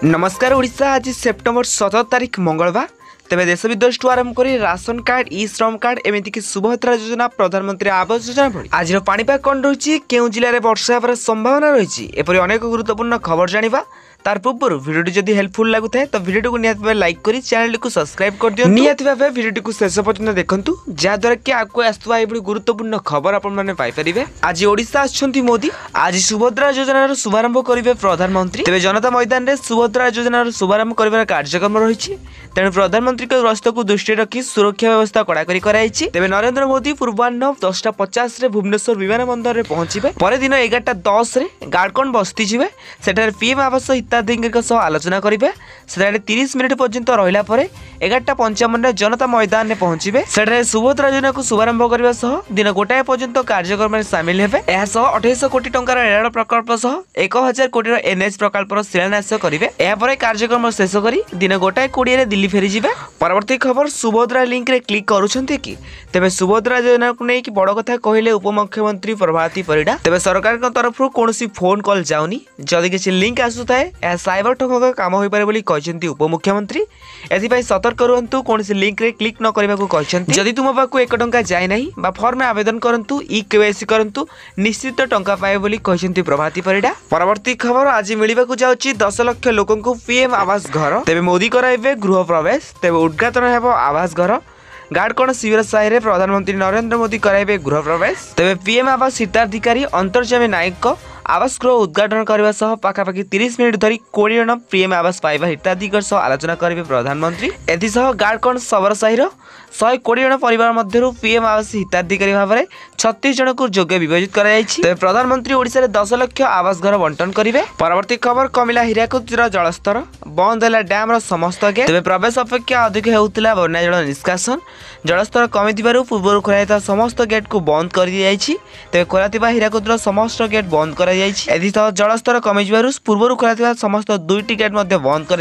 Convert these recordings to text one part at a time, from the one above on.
नमस्कार ओडिशा आज सेप्टेम्बर 17 तारिख मंगलवार तेज देश विदेश आरंभ कर राशन कार्ड ई श्रम कार्ड एमतीक सुभद्रा योजना प्रधानमंत्री आवास योजना भली आज पाणीपाग कौन रही क्यों जिले में वर्षा होवर संभावना रही एपरी अनेक गुरुत्वपूर्ण खबर जाना तार पूर्व भिडियो जदि हेल्पफुल लगुए तो भिडियो को निहाती लाइक कर चैनल को सब्सक्राइब कर दियो निहाती भाव भिडियो को शेष पर्यंत देखंतु जहाद्वारा कि आपको आसुवा एभली गुरुत्वपूर्ण खबर आपण पाइपर आज ओडिशा आछंती मोदी आज सुभद्रा योजनार शुभारंभ करेंगे प्रधानमंत्री तेज जनता मैदान में सुभद्रा योजनार शुभारंभ कर कार्यक्रम रही तेणु प्रधानमंत्री गस्त को दृष्टि रखी सुरक्षा व्यवस्था कड़ाकड़ी कराई तेज नरेंद्र मोदी पूर्वाह्न 10:50 भुवनेश्वर विमान बंदर में पहुंचे पर दिन 11:10 गाड़कन बस्ती जीवे सेठारे पीएम आवास हिताधिकारी आलोचना करेंगे से 30 मिनिट पर्यंत रहा 11:55 जनता मैदान में पहुंचे से सुभद्रा योजना को शुभारंभ करने दिन गोटाए पर्यंत कार्यक्रम में सामिल हेबे 2800 कोटी टंकार रेल प्रकल्प 1000 कोटी एनएच प्रकल्प शिलान्यास करेंगे यापर कार्यक्रम शेष कर दिन गोटाए 20 दिल्ली फेरी जाए परवर्ती खबर सुभद्रा लिंक रे क्लिक करुछंती कि तेबे सुभद्रा योजना को नहीं बड़ कथा कहले उपमुख्यमंत्री प्रभाती परिडा तेबे सरकार तरफ कौन फोन कॉल जाऊनी जदि किसी लिंक आसुए साइबर ठग काम हो पारे बोली कहछंती उपमुख्यमंत्री एथिपाई सतर्क रुहंतु कौन लिंक रे क्लिक न करबा को कहछंती जदि तुम पाकु 1 टंका जाय नाही बा फॉर्म में आवेदन करंतु ई केवाईसी करंतु निश्चित टंका पाए बोली कहछंती प्रभाती परिडा परवर्ती खबर आज मिलिबा को जाउची 10 लाख लोकन को पीएम आवास घर तेबे मोदी कराइबे गृह प्रवेश तेबे उद्घाटन हेबो आवास घर गाड़कण शिविर साहि प्रधानमंत्री नरेंद्र मोदी कराइबे गृह प्रवेश तेबे पीएम आवास हिताधिकारी अंतर्जामी नायक आवास गृह उद्घाटन करने पाखापाखि 30 मिनिट धरी 20 जन पीएम आवास पाइबा हिताधिकारी आलोचना करेंगे प्रधानमंत्री एसह गाड़कण सबर साहिर 120 जन परिवार मध्य पीएम आवास हिताधिकारी भाव में 36 जन को योग्य विभाजित कर प्रधानमंत्री ओडिशा रे 10 लाख आवास घर बंटन करेंगे परवर्ती खबर कमिला हीराकुदर जलस्तर बंद है डैम समस्त गेट तेज प्रवेश अपेक्षा अधिक होता बन्या जल निष्कासन जलस्तर कमी पूर्व खोला समस्त गेट को बंद कर तेज खोला हीराकुदर समस्त गेट बंद कर जलस्तर कमी पूर्व खोला समस्त 2टी गेट बंद कर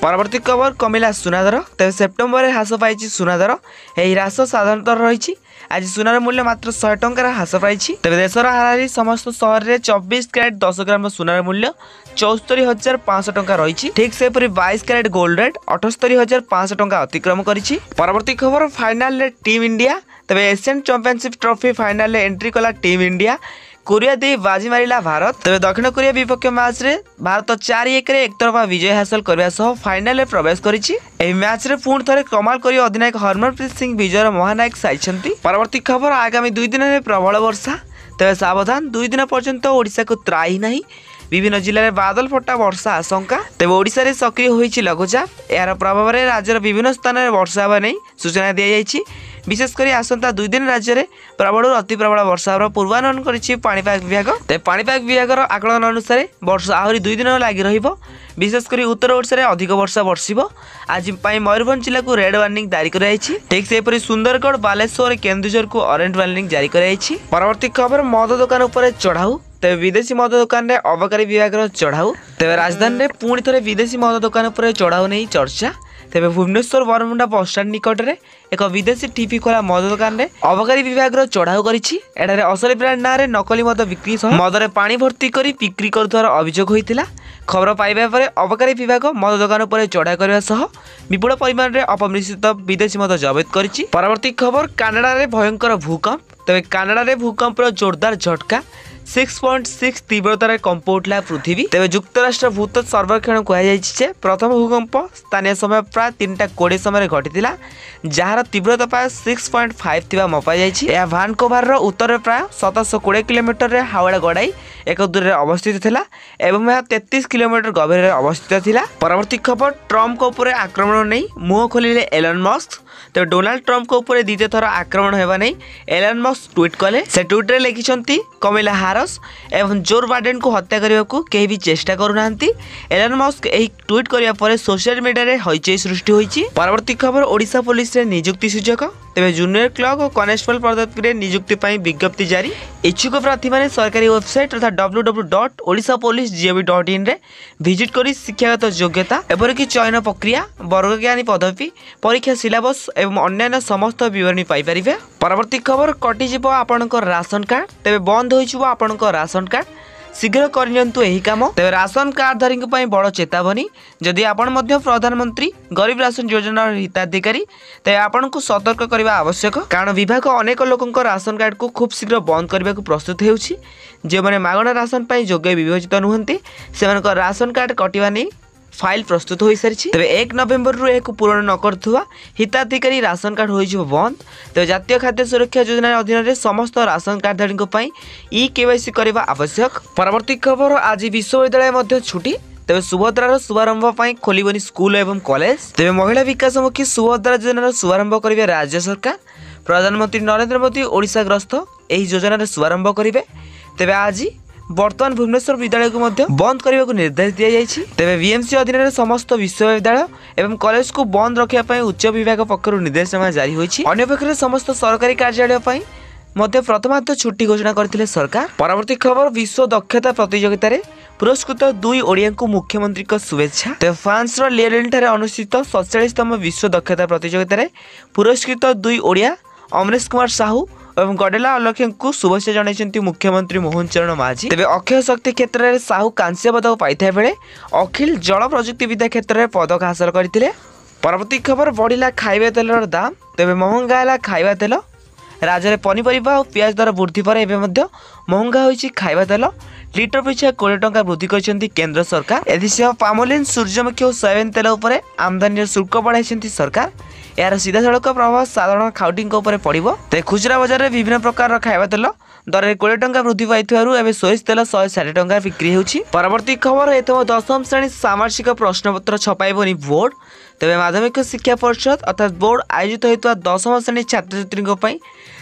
परवर्ती खबर कमिला सुनादर तेज सेप्टेम्बर ह्रास पाई सुनादर यह ह्रास साधारणतः रही आज सुनार मूल्य मात्र 100 टंकार ह्रास पाई तेज देशर हाराहारी समस्त सहर में 24 कैरेट 10 ग्राम सुनार मूल्य 74,500 टंका रही ठीक से 22 कैरेट गोल्ड रेट 78,500 टंका अतिक्रम करी परवर्ती खबर फाइनाल टीम इंडिया तेज Asian championship trophy final entry कला टीम इंडिया कोरिया दे बाजी मारिला भारत तेज दक्षिण कोरिया विपक्ष मैच रे भारत 4-1 एक तरफा विजय हासिल करने फाइनाल में प्रवेश करी मैच रे पुणी थे कमाल कर अधिनायक हरमनप्रीत सिंह विजयर महानायक साइछंती परवर्ती खबर आगामी 2 दिन में प्रबल वर्षा तेज सावधान 2 दिन पर्यंत ओडिशा को त्राही नहीं विभिन्न जिले में बादल फटा वर्षा आशंका तेज ओडिशा रे सक्रिय होईछि लघुचाप यार प्रभाव में राज्यर विभिन्न स्थान में वर्षा होगा नहीं सूचना दी जाइछि विशेषकर आसंता 2 दिन राज्य में प्रबल अति प्रबल वर्षा पूर्वानुमान करिछि पाणीपाग विभाग तेज पाणीपाग विभाग आकलन अनुसार वर्षा आहरी 2 दिन लगी रहिबो विशेषकर उत्तर ओडिशा रे अधिक वर्षा बरसिबो आज मयूरभंज जिला को रेड वार्निंग जारी कराइछि ठीक से सुंदरगढ़ बालेश्वर केन्दुझर को ऑरेंज वार्निंग जारी कराइछि परवर्ती खबर मद दुकान उपर चढ़ाऊ तेज विदेशी मद दुकान में अबकारी विभाग चढ़ाऊ तेज राजधानी में पुणी थे विदेशी मद दुकान पर चढ़ाऊ नहीं चर्चा तेज भुवनेश्वर बरमुंडा बस स्टाण्ड निकट में एक विदेशी टीपी खोला मद दुकान में अबकारी विभाग चढ़ाऊ कर असली ब्रांड ना नकली मद बिक्री मदरे पानी भर्ती कर बिक्री कर अभियोग होता खबर पाइबा पर अबकारी विभाग मद दुकान पर चढ़ाऊ करने विपुल परिमाण में अपमिश्रित विदेशी मद जबत कर परवर्ती खबर कानाडा रे भयंकर भूकंप तेज कानाडा रे भूकंप जोरदार झटका 6.6 तीव्रतार कंप उठला पृथ्वी तेज युक्तराष्ट्र भूत सर्वेक्षण कहुई प्रथम भूकंप स्थानीय समय प्राय 3:20 समय घटी जार तीव्रता प्राय 6.5 थी मपाई यह भानकोवर उत्तर प्राय 720 किलोमीटर हावड़ा गड़ाई एक दूर अवस्थित थिला एवं यह 33 किलोमीटर गभीर अवस्थित थिला परवर्ती खबर ट्रम्प को ऊपर आक्रमण नहीं मुह खोलिले एलन मस्क तेज डोनाल्ड ट्रम्प को ऊपर द्वितीय थर आक्रमण होगा नहीं एलन मस्क ट्वीट कले से ट्वीट रे लिखिछंती कमिला हारस एवं जोर बाइडेन को हत्या करने को कहीं भी चेष्टा करूना एलन मस्क यही ट्वीट करने पर सोशल मीडिया रे हईचई सृष्टि होईची परवर्ती खबर ओडिशा पुलिस रे नियुक्ति सूचक तेज जूनियर क्लर्क और कनेस्टेबल पदवी में नियुक्ति विज्ञप्ति जारी इच्छुक प्रार्थी मैंने सरकारी वेबसाइट अर्थात www.odishapolice.gov.in रे विजिट कर शिक्षागत योग्यता एपरिक चयन प्रक्रिया वर्गज्ञानी पदवी परीक्षा सिलेबस एवं अन्य समस्त विवरणी पाइपर परवर्ती खबर कटिज आपणकर राशन कार्ड तेज बंद हो राशन कार्ड शीघ्र करनियंतु एही काम। तेबे राशन कार्ड धारी बड़ चेतावनी, जदि आपण मध्य प्रधानमंत्री गरीब राशन योजना हिताधिकारी तेबे आपण को सतर्क करने आवश्यक, कारण विभाग अनेक लोकों राशन कार्ड को खूब शीघ्र बंद करने को प्रस्तुत होउछि। जे माने मागणा राशन पाई योग्य विवेचित नुहंती सेमानक राशन कार्ड कटिवा नहीं फाइल प्रस्तुत हो सारी। तेरे 1 नवेम्बर रु एक पूरण न करुवा हिताधिकारी राशन कार्ड हो बंद। तेज जातीय खाद्य सुरक्षा योजना अधीन में समस्त राशन कार्डधारी ई केवाईसी करने आवश्यक। परवर्ती खबर, आज विश्वविद्यालय छुट्टी। तेज सुभद्रार शुभारंभ खोलबनी स्कूल एवं कॉलेज। तेज महिला विकासमुखी सुभद्रा योजनार शुभारंभ करेंगे राज्य सरकार। प्रधानमंत्री नरेंद्र मोदी ओडिशा ग्रस्त यह योजनार शुभारंभ करेंगे। तेज आज वर्तमान भुवनेश्वर विद्यालय को बंद करने को निर्देश दिया जायछि। तेबे बीएमसी अधीन में समस्त विश्वविद्यालय एवं कॉलेज को बंद रखा उच्च विभाग पक्षर निर्देशनामा जारी होइछि। अन्य पक्षरे समस्त सरकारी कार्यालय मध्य प्रथमार्ध छुट्टी घोषणा करथिले सरकार। परवर्ती खबर, विश्व दक्षता प्रतियोगिता रे पुरस्कृत 2 ओडिया को मुख्यमंत्री को शुभेच्छा। तेबे फ्रांस रो लियोन ठारे अनुष्ठित 47तम विश्व दक्षता प्रतियोगिता रे पुरस्कृत 2 ओडिया अमरेश कुमार साहू एवं गडेला अलक्ष्य को शुभेच्छा जणाइछन्ति मुख्यमंत्री मोहन चरण माझी। तेबे अक्षय शक्ति क्षेत्र में साहू कांस्य पदक पाइथा बेले अखिल जल प्रजुक्ति विद्या क्षेत्र में पदक हासिल करथिले। परवर्ती खबर, बढ़िला खाइबा तेलर दाम। तेबे महंगा है खाइबा तेल। राज्य में पनीपरिया और पियाज दर वृद्धि पर एवं महंगा होइछि खाइबा तेल। लिटर पिछा 20 टंका वृद्धि करछन्ति केंद्र सरकार। एदिसह पामोलिन, सूर्यमुखी और सोयाबीन तेल उपर आमदानी शुल्क बढ़ाइछन्ति सरकार। यार सीधा सड़क प्रभाव साधारण खाउटी पड़ो। तो खुचरा बजार में विभिन्न प्रकार खाइबा तेल दर 20 टंका वृद्धि पाई सोरिष तेल 160 टंका बिक्री होछि। परवर्ती खबर, एतम 10वीं श्रेणी सामाजिक प्रश्नपत्र छपाइबनी बोर्ड। तेबे माध्यमिक शिक्षा परिषद अर्थात बोर्ड आयोजित होता 10वीं श्रेणी छात्र छात्री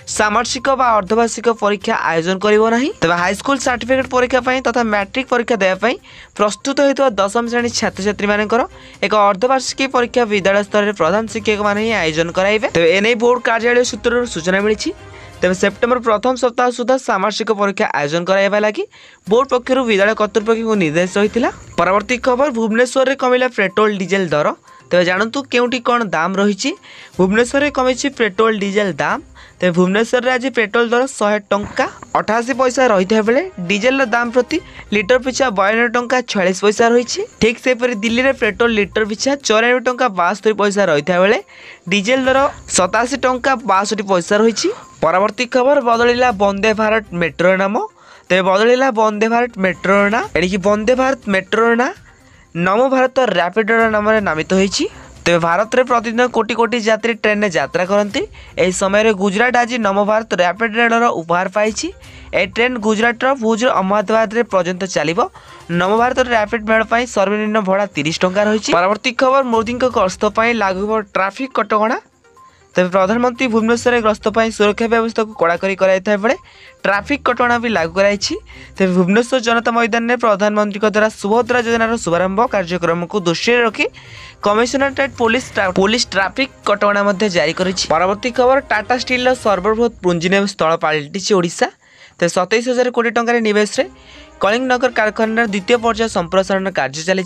सामाजिक व अर्धवार्षिक परीक्षा आयोजन करिवो नाही। तेबे हाईस्कूल सर्टिफिकेट परीक्षा तथा मैट्रिक परीक्षा देवा प्रस्तुत होता 10वीं श्रेणी छात्र छात्री मानकर एक अर्धवार्षिक परीक्षा विद्यालय स्तर में प्रधान शिक्षक माने आयोजन कराइबे। तेबे एने बोर्ड कार्यालय सूत्र सूचना मिली। तेबे सेप्टेम्बर प्रथम सप्ताह सुधा सामाजिक परीक्षा आयोजन कराइबा लागि बोर्ड पक्षर विद्यालय कर्तृपक्ष को निर्देश रही। परवर्ती खबर, भुवनेश्वर में कमिला पेट्रोल डीजेल दर। तेबे जानतु केउटी कोन दाम रही। भुवनेश्वर में कमी पेट्रोल डीजेल दाम। तेबे भुवनेश्वर में आज पेट्रोल दर 100 टंका 88 पैसा रही बेले डीजेल दाम प्रति लिटर पिछा 52 टंका 46 पैसा रही। ठीक सेपरी दिल्ली में पेट्रोल लिटर पिछा 94 टंका 72 पैसा रही बेले डीजेल दर 87 टंका 62 पैसा रही। परवर्ती खबर, बदलिला वंदे भारत मेट्रो नाम। तेबे बदलिला वंदे भारत मेट्रो ना एणिकी वंदे भारत मेट्रो ना नमो भारत रैपिड नाम नामित होइछि। तेबे भारत में प्रतिदिन कोटी कोटी यात्री ट्रेन में यात्रा करती। यह समय गुजरात आज नमो भारत रैपिड रेलर उपहार पाई। ए ट्रेन गुजरात भुज अहमदाबाद पर्यंत चलो। नमो भारत रैपिड मेल पर सर्वनिम्न भड़ा 30 टंका रही। परवर्ती खबर, मोदी गस्त लागू ट्राफिक कटकणा। तेज प्रधानमंत्री भुवनेश्वर गस्त सुरक्षा व्यवस्था को कड़ाकड़ी कराइता बेले ट्राफिक कटकणा भी लागू कराई। तेज भुवनेश्वर जनता मैदान में प्रधानमंत्री द्वारा सुभद्रा योजनार शुभारंभ कार्यक्रम को दृष्टि रखी कमिशनरेट पुलिस ट्राफिक कटकणा जारी कर। परवर्ती खबर, टाटा स्टील सर्वबृहत पुंजीनिवेश स्थल पलटि ओडिशा। तेज 27,000 कोटी टंकार निवेश कलिंग नगर कारखानार द्वितीय पर्याय संप्रसारण कार्य चली।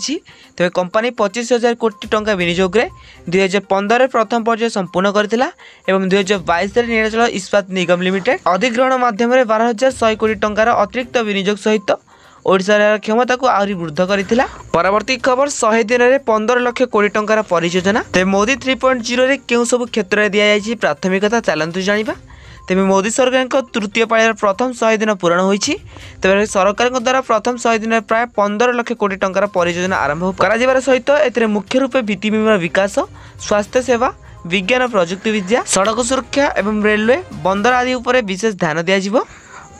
तेज कंपानी 25,000 कोटी टंका विनियोग में 2015 प्रथम पर्याय संपूर्ण करथिला एवं 2022 नीलाचल इस्पात निगम लिमिटेड अधिग्रहण माध्यम 12,100 कोटी टंकार अतिरिक्त विनियोग सहित ओडिशा क्षमता को आहरी वृद्ध करथिला। परवर्ती खबर, 100 दिन में 15 लाख कोटी टंकार परियोजना। तेज मोदी 3.0 रे केउ सब क्षेत्र में दिया प्राथमिकता चलतु जानिबा। तेज मोदी सरकार तृतीय पाळीर प्रथम 100 दिन पूरण होइछि। तेज सरकार द्वारा प्रथम 100 दिन प्राय 15 लाख कोटी टंकार परियोजना आरंभ कर सहित एथिरे मुख्य रूपे भित्तिभूमिर विकास, स्वास्थ्य सेवा, विज्ञान प्रजुक्ति विद्या, सड़क सुरक्षा एवं रेलवे बंदर आदि उपर विशेष ध्यान दिया।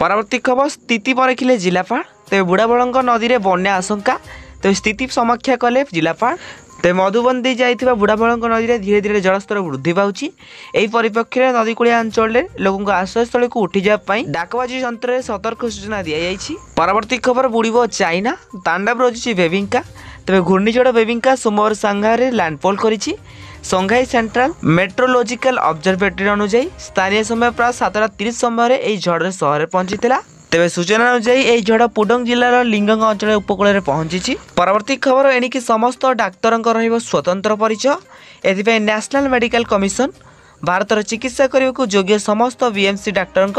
परवर्ती खबर, स्थिति परखिले जिलापाल। तेज बुढ़ाबलंग नदी में बन्या आशंका। तेज स्थिति समीक्षा कले जिलापाल। तेज मधुबन दे जाइथिबा बुढ़ाबलंग नदी में धीरे धीरे जलस्तर वृद्धि पाउछि। एही परिप्रेक्षी नदीकूलिया अंचल में लोकों आश्रयस्थल को उठी जावाई डाकबाजी यंत्र में सतर्क सूचना दी जाइछि। परवर्ती खबर, बुड़ीब चाइना। तांडव रचुछि बेबिंका। तेज घूर्णिझड़ बेबिंका सोमवार सांघाई लैंडफॉल करिछि। संघाई सेंट्रल मेट्रोलॉजिकल ऑब्जर्वेटरी अनुसार स्थानीय समय प्राय 7:30 समय यह झड़ शहर पहुंची। तेज सूचना अनुसार यह झड़ पुडंग जिलार लिंगंग अंचल उपकूल पहुंची। परवर्ती खबर, एणिकी समस्त डाक्तर स्वतंत्र परिचय। एथिपाई नेशनल मेडिकल कमिशन भारतर चिकित्सा करने को योग्य समस्त बीएमसी डाक्तर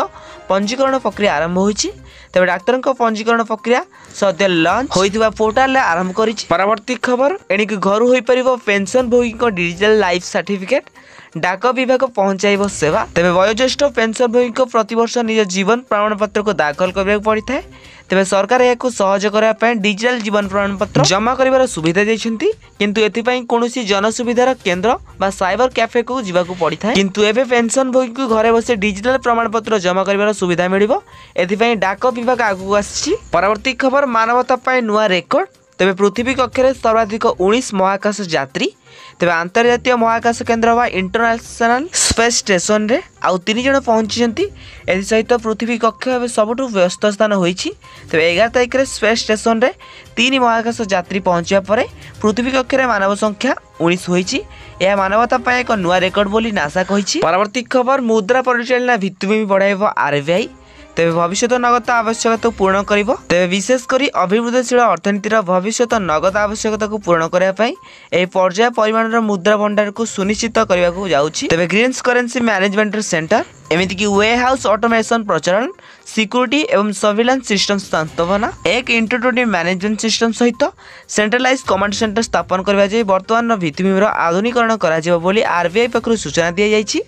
पंजीकरण प्रक्रिया आरंभ होईछि। तेबे डाक्तर पंजीकरण प्रक्रिया सद्य लॉन्च होइतिबा पोर्टाल आरंभ करिछि। परवर्ती खबर एणिक घर होई परिबो पेंशन भोगी को डिजिटल लाइफ सर्टिफिकेट डाक विभाग पहुंचाइब सेवा। तेबे वयोज्येष्ठ पेंशन भोगी को प्रतिवर्ष निज जीवन प्रमाणपत्र को दाखल करबाक पड़िଥାଏ। तेबे सरकार याकू सहज करबा डिजिटल जीवन प्रमाणपत्र जमा करिवार सुविधा दैछन्ती, किंतु एथिपई कोनोसी जनसुविधार केंद्र बा साइबर कैफे को जिबाकू पड़िଥାଏ। किंतु एबे पेंशन भोगी को घरे बसे डिजिटल प्रमाणपत्र जमा करिवार सुविधा मिलिबो। एथिपई डाक विभाग आगू आछि। परवर्ती खबर मानवता पाए नुआ रेकर्ड। तेबे पृथ्वी कक्षरे सर्वाधिक 19 महाकाश यात्री। तेबे अंतर्जातीय महाकाश केंद्र बा इंटरनेशनल स्पेस स्टेशन रे आउ 3 जण पहुंची। एथि सहित पृथ्वी कक्ष एबे सबठु व्यस्त स्थान होईछि। तेबे 11 तारिख रे स्पेस स्टेशन रे 3 महाकाश यात्री पहुंचिया परे पृथ्वी कक्ष रे मानव संख्या 19 होईछि। यह मानवता पाए एक नुआ रेकर्ड बोली नासा कहिछि। परवर्ती खबर मुद्रा परिचालना भित्तिभूमि बढ़ाइबो आरबीआई। तेबे भविष्य नगद आवश्यकता पूर्ण करिबो। तेबे विशेषकर अभिवृद्धिशील अर्थनीतिर भविष्य नगद आवश्यकता को पूर्ण करबा पई ए पर्याय परिमाणर मुद्रा भंडार को सुनिश्चित करबा को जाउछि। तेबे ग्रीन्स करेंसी मैनेजमेंट सेंटर एमिति कि वे हाउस ऑटोमेशन प्रचलन सिक्योरिटी एवं सर्विलांस सिस्टम स्थापना एक इंटीग्रेटेड मैनेजमेंट सिस्टम सहित सेंट्रलाइज कमांड सेंटर स्थापन करबा जे वर्तमान भित्तिभूमिर आधुनिकीकरण करा जेबो बोली आरबीआई पक्षरु सूचना दिया जायछि।